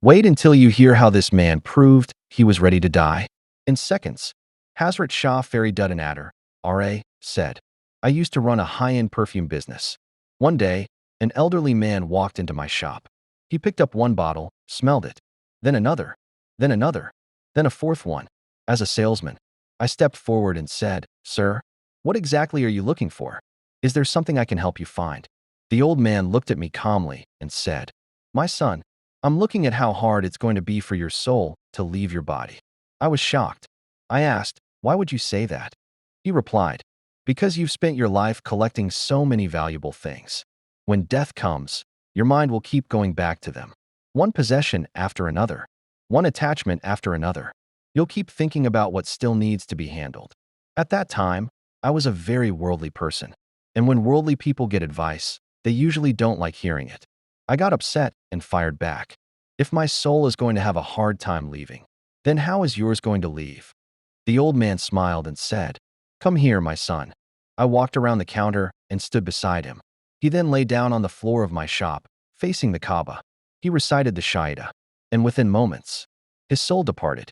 Wait until you hear how this man proved he was ready to die. In seconds, Hazrat Shah Fareeduddin Attar R.A. said, I used to run a high-end perfume business. One day, an elderly man walked into my shop. He picked up one bottle, smelled it, then another, then a fourth one. As a salesman, I stepped forward and said, Sir, what exactly are you looking for? Is there something I can help you find? The old man looked at me calmly and said, My son, I'm looking at how hard it's going to be for your soul to leave your body. I was shocked. I asked, Why would you say that? He replied, Because you've spent your life collecting so many valuable things. When death comes, your mind will keep going back to them. One possession after another, one attachment after another. You'll keep thinking about what still needs to be handled. At that time, I was a very worldly person. And when worldly people get advice, they usually don't like hearing it. I got upset and fired back. If my soul is going to have a hard time leaving, then how is yours going to leave? The old man smiled and said, Come here, my son. I walked around the counter and stood beside him. He then lay down on the floor of my shop, facing the Kaaba. He recited the Shahida, and within moments, his soul departed.